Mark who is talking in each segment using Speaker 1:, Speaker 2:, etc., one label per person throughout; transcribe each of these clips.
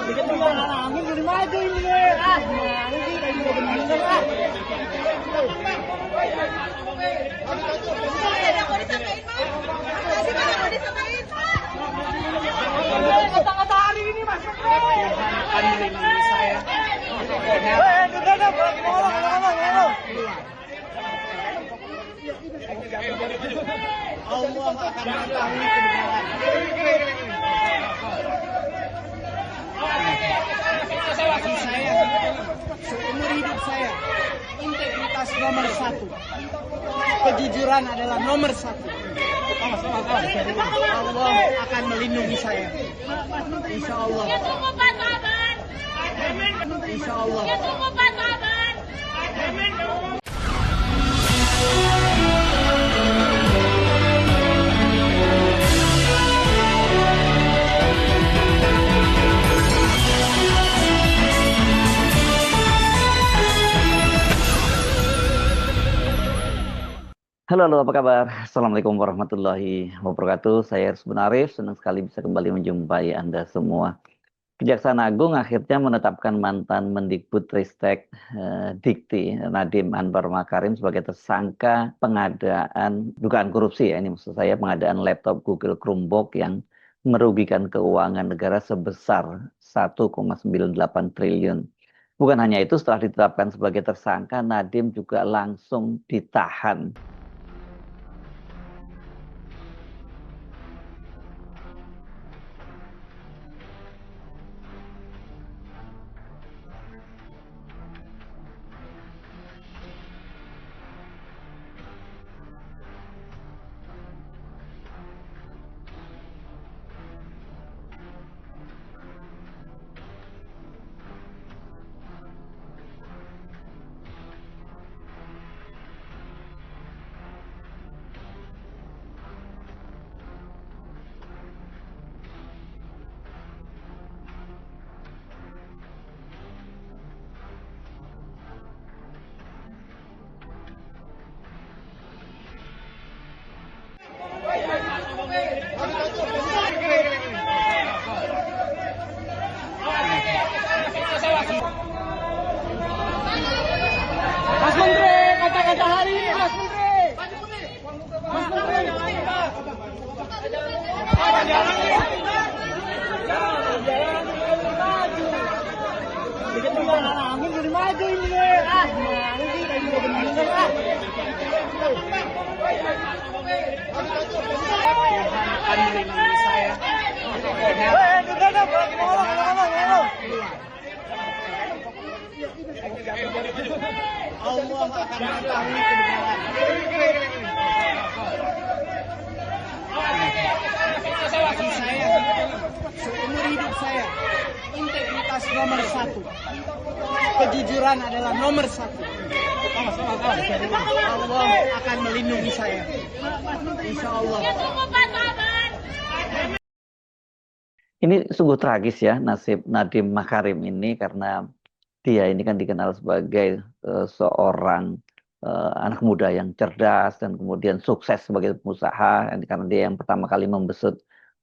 Speaker 1: Angin udah maju ini. Gimana sih kayak gitu bener ah. Kata-kata hari ini Mas. Tuhan akan melindungi saya. Allah akan mengetahui kebenaran. Bagi saya, seumur hidup saya, integritas nomor 1. Kejujuran adalah nomor 1. Allah akan melindungi saya. Insya Allah. Insya Allah.
Speaker 2: Halo, apa kabar? Assalamualaikum warahmatullahi wabarakatuh. Saya Rusbun Arif, senang sekali bisa kembali menjumpai Anda semua. Kejaksaan Agung akhirnya menetapkan mantan Mendikbudristek Dikti Nadiem Anwar Makarim sebagai tersangka pengadaan dugaan korupsi. Ini maksud saya pengadaan laptop Google Chromebook yang merugikan keuangan negara sebesar 1,98 triliun. Bukan hanya itu, setelah ditetapkan sebagai tersangka, Nadiem juga langsung ditahan. Mas Menteri, kata-kata hari ini Mas Menteri. Mas Menteri. Dikit angin udah maju ini. Gimana sih kayak gitu bener ah. Tuhan akan melindungi saya. Allah akan mengetahui kebenaran. Bagi saya, seumur hidup saya, integritas nomor 1. Kejujuran adalah nomor 1. Allah akan melindungi saya. Insya Allah. Ini sungguh tragis ya nasib Nadiem Makarim ini, karena dia ini kan dikenal sebagai seorang anak muda yang cerdas dan kemudian sukses sebagai pengusaha, karena dia yang pertama kali membesut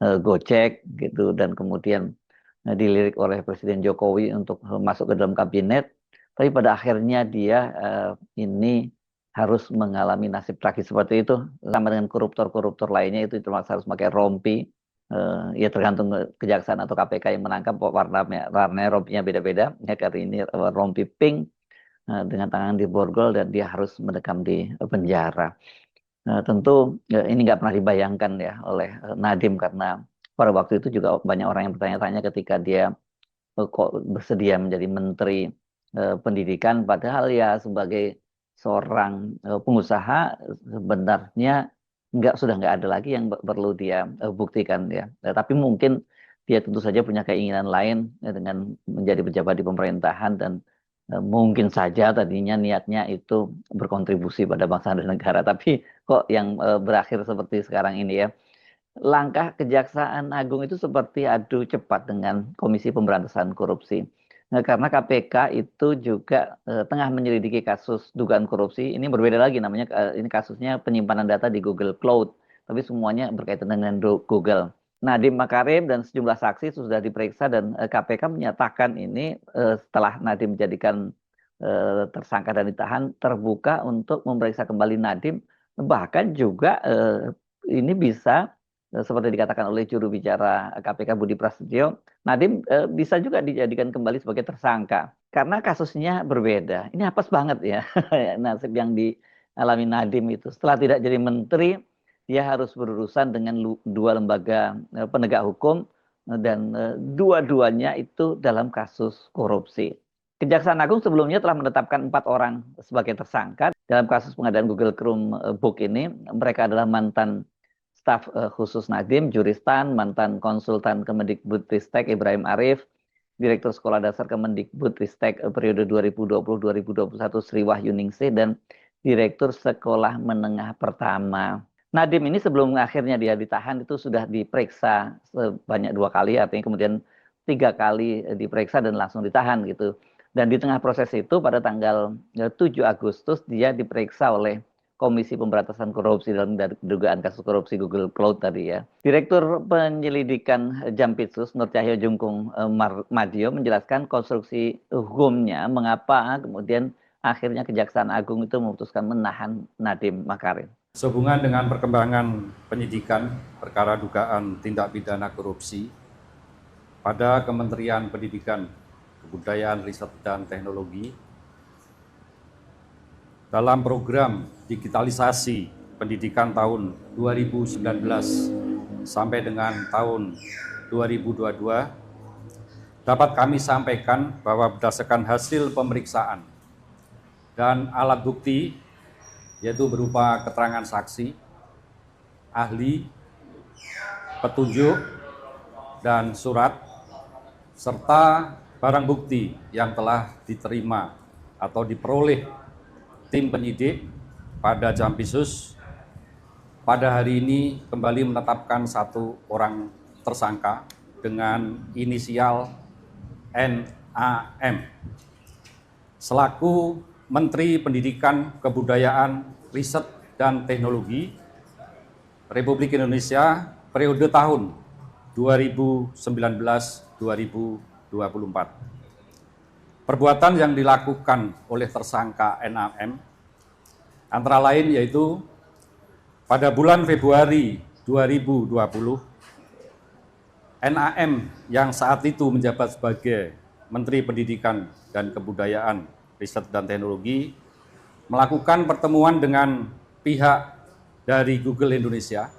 Speaker 2: Gojek gitu, dan kemudian dilirik oleh Presiden Jokowi untuk masuk ke dalam kabinet. Tapi pada akhirnya dia ini harus mengalami nasib tragis seperti itu, sama dengan koruptor-koruptor lainnya itu termasuk harus pakai rompi. Ya tergantung kejaksaan atau KPK yang menangkap, warnanya rompinya beda-beda. Ya, kali ini rompi pink dengan tangan di borgol dan dia harus mendekam di penjara. Tentu ini nggak pernah dibayangkan ya oleh Nadiem, karena pada waktu itu juga banyak orang yang bertanya-tanya ketika dia kok bersedia menjadi Menteri Pendidikan, padahal ya sebagai seorang pengusaha sebenarnya sudah nggak ada lagi yang perlu dia buktikan ya. Tapi mungkin dia tentu saja punya keinginan lain ya, dengan menjadi pejabat di pemerintahan, dan mungkin saja tadinya niatnya itu berkontribusi pada bangsa dan negara. Tapi kok yang berakhir seperti sekarang ini ya. Langkah Kejaksaan Agung itu seperti adu cepat dengan Komisi Pemberantasan Korupsi. Nah, karena KPK itu juga tengah menyelidiki kasus dugaan korupsi. Ini berbeda lagi namanya, ini kasusnya penyimpanan data di Google Cloud, tapi semuanya berkaitan dengan Google. Nadiem Makarim dan sejumlah saksi sudah diperiksa dan KPK menyatakan ini setelah Nadiem dijadikan tersangka dan ditahan, terbuka untuk memeriksa kembali Nadiem, bahkan juga ini bisa seperti dikatakan oleh juru bicara KPK Budi Prasetyo, Nadiem bisa juga dijadikan kembali sebagai tersangka karena kasusnya berbeda. Ini apes banget ya nasib yang dialami Nadiem itu. Setelah tidak jadi menteri, dia harus berurusan dengan dua lembaga penegak hukum dan dua-duanya itu dalam kasus korupsi. Kejaksaan Agung sebelumnya telah menetapkan 4 orang sebagai tersangka dalam kasus pengadaan Google Chrome Book ini. Mereka adalah mantan staf khusus Nadiem, Juristan, mantan konsultan Kemendikbudristek Ibrahim Arif, Direktur Sekolah Dasar Kemendikbudristek periode 2020-2021 Sri Wahyuningsih, dan Direktur Sekolah Menengah Pertama. Nadiem ini sebelum akhirnya dia ditahan itu sudah diperiksa sebanyak 2 kali, artinya kemudian 3 kali diperiksa dan langsung ditahan gitu. Dan di tengah proses itu pada tanggal 7 Agustus dia diperiksa oleh Komisi Pemberantasan Korupsi dalam dugaan kasus korupsi Google Cloud tadi ya. Direktur Penyelidikan Jampitsus Nur Cahyo Jungkung Madio menjelaskan konstruksi hukumnya mengapa kemudian akhirnya Kejaksaan Agung itu memutuskan menahan Nadiem Makarim.
Speaker 3: Sehubungan dengan perkembangan penyidikan perkara dugaan tindak pidana korupsi pada Kementerian Pendidikan, Kebudayaan, Riset, dan Teknologi dalam program digitalisasi pendidikan tahun 2019 sampai dengan tahun 2022, dapat kami sampaikan bahwa berdasarkan hasil pemeriksaan dan alat bukti, yaitu berupa keterangan saksi, ahli, petunjuk, dan surat, serta barang bukti yang telah diterima atau diperoleh tim penyidik pada Jampitsus, pada hari ini kembali menetapkan 1 orang tersangka dengan inisial NAM selaku Menteri Pendidikan, Kebudayaan, Riset, dan Teknologi Republik Indonesia periode tahun 2019-2024. Perbuatan yang dilakukan oleh tersangka NAM antara lain yaitu pada bulan Februari 2020, NAM yang saat itu menjabat sebagai Menteri Pendidikan dan Kebudayaan, Riset, dan Teknologi melakukan pertemuan dengan pihak dari Google Indonesia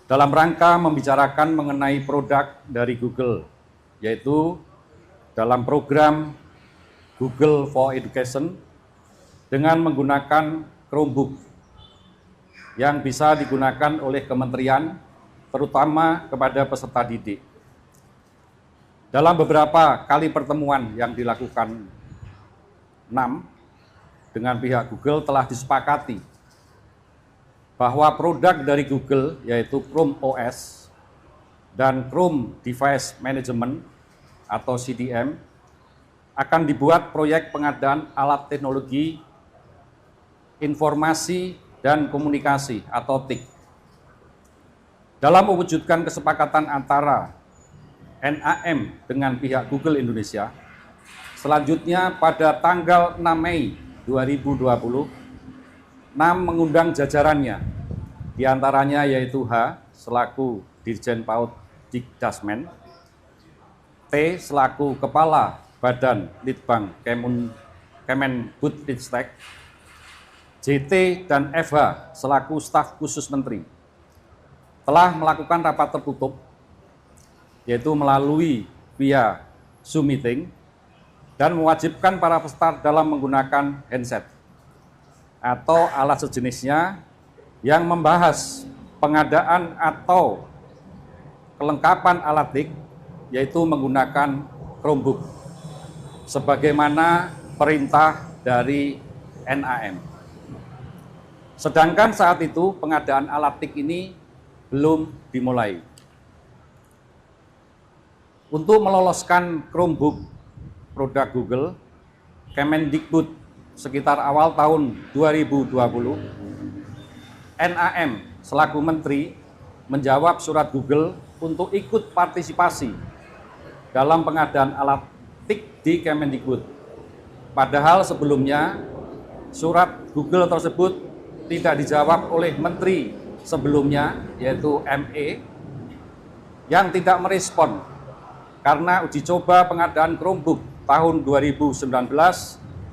Speaker 3: dalam rangka membicarakan mengenai produk dari Google, yaitu dalam program Google for Education dengan menggunakan Chromebook yang bisa digunakan oleh kementerian, terutama kepada peserta didik. Dalam beberapa kali pertemuan yang dilakukan dengan pihak Google telah disepakati bahwa produk dari Google yaitu Chrome OS dan Chrome Device Management atau CDM akan dibuat proyek pengadaan alat teknologi informasi dan komunikasi atau TIK. Dalam mewujudkan kesepakatan antara NAM dengan pihak Google Indonesia, selanjutnya pada tanggal 6 Mei 2020, NAM mengundang jajarannya, diantaranya yaitu H selaku Dirjen PAUD Dikdasmen, T selaku Kepala Badan Litbang Kemendikbudristek, JT dan FH selaku staf khusus menteri telah melakukan rapat tertutup, yaitu melalui via Zoom meeting, dan mewajibkan para peserta dalam menggunakan handset atau alat sejenisnya yang membahas pengadaan atau kelengkapan alat TIK, yaitu menggunakan Chromebook, sebagaimana perintah dari NAM. Sedangkan saat itu pengadaan alat TIK ini belum dimulai. Untuk meloloskan Chromebook produk Google, Kemendikbud sekitar awal tahun 2020, NAM selaku menteri menjawab surat Google untuk ikut partisipasi dalam pengadaan alat TIK di Kemendikbud. Padahal sebelumnya surat Google tersebut tidak dijawab oleh menteri sebelumnya, yaitu ME, yang tidak merespon karena uji coba pengadaan Chromebook tahun 2019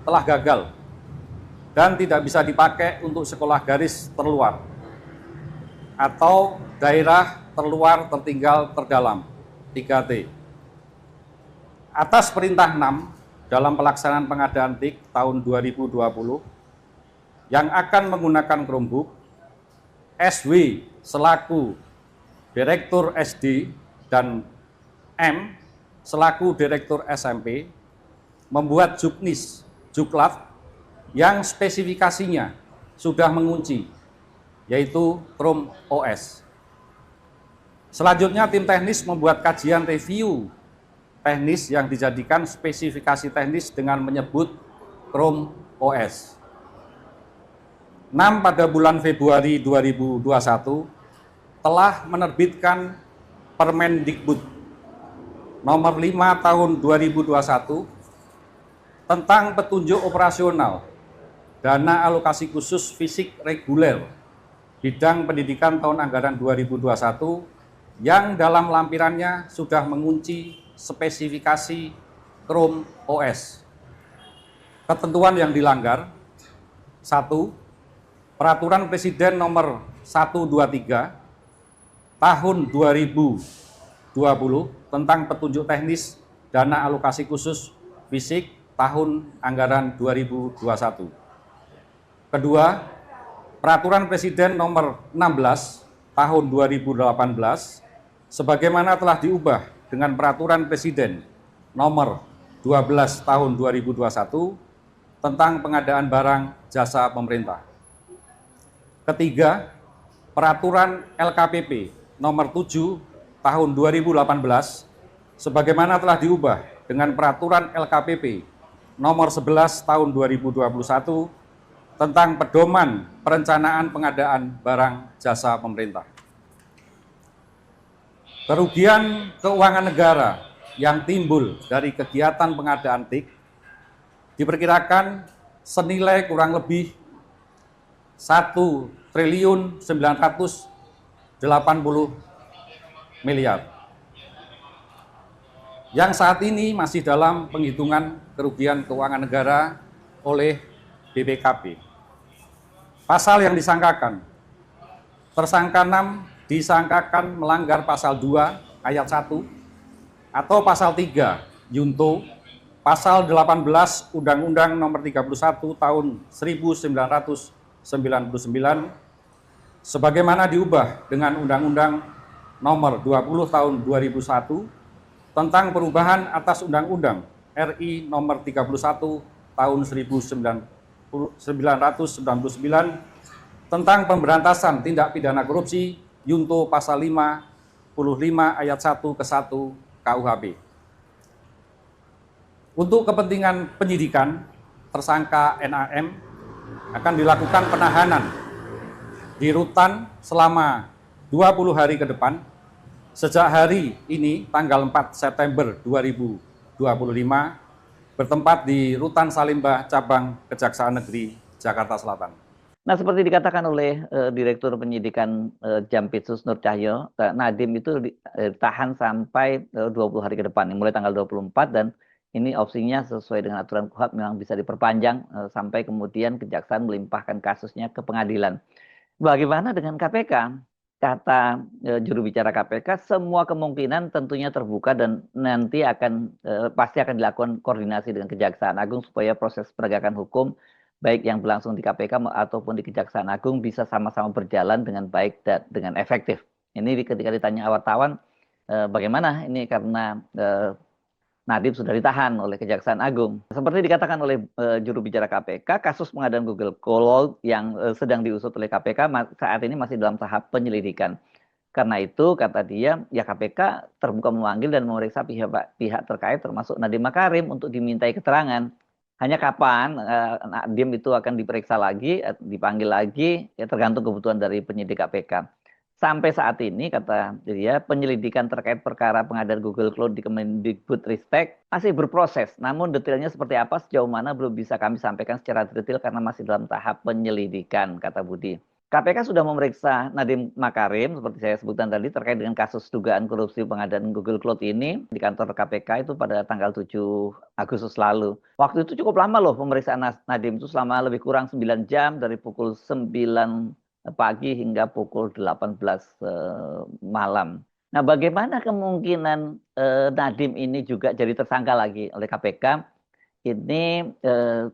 Speaker 3: telah gagal dan tidak bisa dipakai untuk sekolah garis terluar atau daerah terluar tertinggal terdalam 3T. Atas perintah 6 dalam pelaksanaan pengadaan TIK tahun 2020 yang akan menggunakan Chromebook, SW selaku Direktur SD dan M selaku Direktur SMP membuat juknis, juklat yang spesifikasinya sudah mengunci, yaitu Chrome OS. Selanjutnya tim teknis membuat kajian review teknis yang dijadikan spesifikasi teknis dengan menyebut Chrome OS. 6 pada bulan Februari 2021 telah menerbitkan Permendikbud nomor 5 tahun 2021 tentang petunjuk operasional dana alokasi khusus fisik reguler bidang pendidikan tahun anggaran 2021 yang dalam lampirannya sudah mengunci spesifikasi Chrome OS. Ketentuan yang dilanggar: 1. Peraturan Presiden nomor 123 tahun 2020 tentang petunjuk teknis dana alokasi khusus fisik tahun anggaran 2021. Kedua, Peraturan Presiden nomor 16 tahun 2018 sebagaimana telah diubah dengan Peraturan Presiden nomor 12 tahun 2021 tentang pengadaan barang jasa pemerintah. Ketiga, Peraturan LKPP nomor 7 tahun 2018 sebagaimana telah diubah dengan Peraturan LKPP nomor 11 tahun 2021 tentang pedoman perencanaan pengadaan barang jasa pemerintah. Kerugian keuangan negara yang timbul dari kegiatan pengadaan TIK diperkirakan senilai kurang lebih 1.980 miliar yang saat ini masih dalam penghitungan kerugian keuangan negara oleh BPKP. Pasal yang disangkakan: tersangka 6 disangkakan melanggar pasal 2 ayat 1 atau pasal 3 Yunto, pasal 18 Undang-Undang nomor 31 tahun 1999 sebagaimana diubah dengan Undang-Undang nomor 20 tahun 2001 tentang perubahan atas Undang-Undang RI nomor 31 tahun 1999 tentang pemberantasan tindak pidana korupsi Yunto pasal 55 ayat 1 ke 1 KUHP. Untuk kepentingan penyidikan, tersangka NAM akan dilakukan penahanan di rutan selama 20 hari ke depan sejak hari ini tanggal 4 September 2025 bertempat di Rutan Salimba Cabang Kejaksaan Negeri Jakarta Selatan.
Speaker 2: Nah, seperti dikatakan oleh Direktur Penyidikan Jampitsus Nur Cahyo, Nadiem itu ditahan sampai 20 hari ke depan, mulai tanggal 24, dan ini opsinya sesuai dengan aturan KUHP memang bisa diperpanjang sampai kemudian Kejaksaan melimpahkan kasusnya ke pengadilan. Bagaimana dengan KPK? Kata juru bicara KPK, semua kemungkinan tentunya terbuka dan nanti pasti akan dilakukan koordinasi dengan Kejaksaan Agung supaya proses penegakan hukum baik yang berlangsung di KPK ataupun di Kejaksaan Agung bisa sama-sama berjalan dengan baik dan dengan efektif. Ini ketika ditanya wartawan, bagaimana ini karena Nadiem sudah ditahan oleh Kejaksaan Agung. Seperti dikatakan oleh juru bicara KPK, kasus pengadaan Google Cloud yang sedang diusut oleh KPK saat ini masih dalam tahap penyelidikan. Karena itu, kata dia, ya KPK terbuka memanggil dan memeriksa pihak terkait termasuk Nadiem Makarim untuk dimintai keterangan. Hanya kapan Nadiem itu akan diperiksa lagi, dipanggil lagi, ya tergantung kebutuhan dari penyidik KPK. Sampai saat ini, kata dia, penyelidikan terkait perkara pengadaan Google Cloud di Kemendikbudristek masih berproses. Namun detailnya seperti apa, sejauh mana belum bisa kami sampaikan secara detail karena masih dalam tahap penyelidikan, kata Budi. KPK sudah memeriksa Nadiem Makarim, seperti saya sebutkan tadi, terkait dengan kasus dugaan korupsi pengadaan Google Cloud ini di kantor KPK itu pada tanggal 7 Agustus lalu. Waktu itu cukup lama loh pemeriksaan Nadiem itu, selama lebih kurang 9 jam dari pukul 9 pagi hingga pukul 18 malam. Nah, bagaimana kemungkinan Nadiem ini juga jadi tersangka lagi oleh KPK? Ini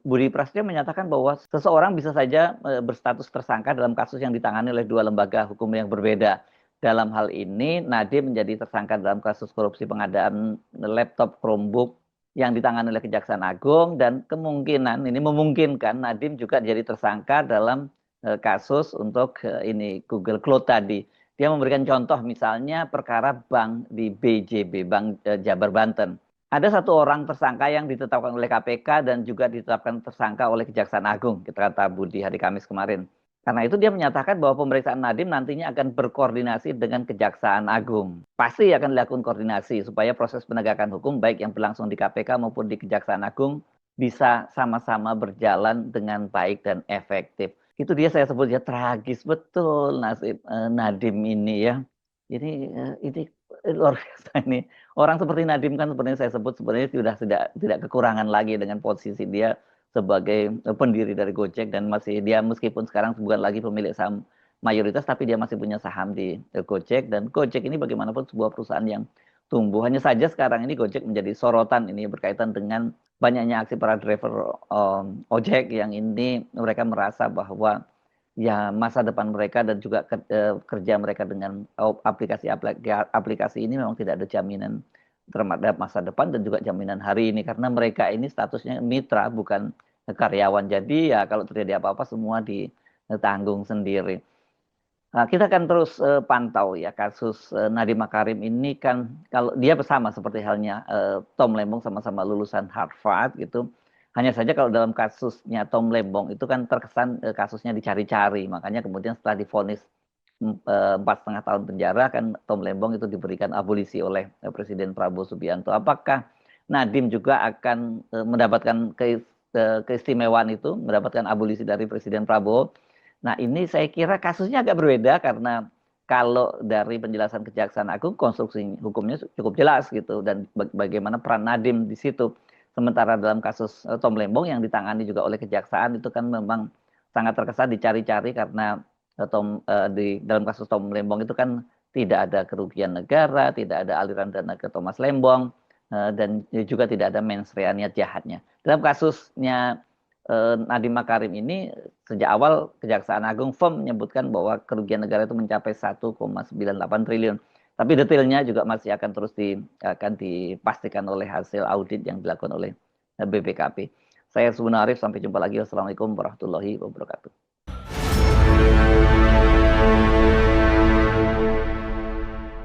Speaker 2: Budi Prasetyo menyatakan bahwa seseorang bisa saja berstatus tersangka dalam kasus yang ditangani oleh dua lembaga hukum yang berbeda. Dalam hal ini, Nadiem menjadi tersangka dalam kasus korupsi pengadaan laptop Chromebook yang ditangani oleh Kejaksaan Agung, dan kemungkinan ini memungkinkan Nadiem juga jadi tersangka dalam kasus untuk ini Google Cloud tadi. Dia memberikan contoh misalnya perkara bank di BJB, Bank Jabar Banten. Ada satu orang tersangka yang ditetapkan oleh KPK dan juga ditetapkan tersangka oleh Kejaksaan Agung, kata Budi hari Kamis kemarin. Karena itu dia menyatakan bahwa pemeriksaan Nadiem nantinya akan berkoordinasi dengan Kejaksaan Agung. Pasti akan dilakukan koordinasi supaya proses penegakan hukum baik yang berlangsung di KPK maupun di Kejaksaan Agung bisa sama-sama berjalan dengan baik dan efektif. Itu dia saya sebut ya, tragis betul nasib Nadiem ini ya. Ini luar biasa ini. Orang seperti Nadiem kan sebenarnya saya sebut sebenarnya sudah tidak kekurangan lagi dengan posisi dia sebagai pendiri dari Gojek, dan masih dia meskipun sekarang bukan lagi pemilik saham mayoritas, tapi dia masih punya saham di Gojek, dan Gojek ini bagaimanapun sebuah perusahaan yang tumbuh. Hanya saja sekarang ini Gojek menjadi sorotan ini berkaitan dengan banyaknya aksi para driver ojek yang ini mereka merasa bahwa ya masa depan mereka dan juga kerja mereka dengan aplikasi ini memang tidak ada jaminan terhadap masa depan dan juga jaminan hari ini, karena mereka ini statusnya mitra bukan karyawan. Jadi ya kalau terjadi apa-apa semua ditanggung sendiri. Nah, kita akan terus pantau ya kasus Nadiem Makarim ini, kan kalau dia bersama seperti halnya Tom Lembong, sama-sama lulusan Harvard gitu. Hanya saja kalau dalam kasusnya Tom Lembong itu kan terkesan kasusnya dicari-cari, makanya kemudian setelah divonis 4,5 tahun penjara kan Tom Lembong itu diberikan abolisi oleh Presiden Prabowo Subianto. Apakah Nadiem juga akan mendapatkan keistimewaan itu, mendapatkan abolisi dari Presiden Prabowo? Nah, ini saya kira kasusnya agak berbeda, karena kalau dari penjelasan Kejaksaan Agung konstruksi hukumnya cukup jelas gitu, dan bagaimana peran Nadiem di situ. Sementara dalam kasus Tom Lembong yang ditangani juga oleh Kejaksaan itu kan memang sangat terkesan dicari-cari, karena di dalam kasus Tom Lembong itu kan tidak ada kerugian negara, tidak ada aliran dana ke Thomas Lembong, dan juga tidak ada mens rea niat jahatnya. Dalam kasusnya Nadiem Makarim ini sejak awal Kejaksaan Agung firm menyebutkan bahwa kerugian negara itu mencapai 1,98 triliun. Tapi detailnya juga masih akan terus akan dipastikan oleh hasil audit yang dilakukan oleh BPKP. Saya Subun Arif, sampai jumpa lagi. Wassalamualaikum warahmatullahi wabarakatuh.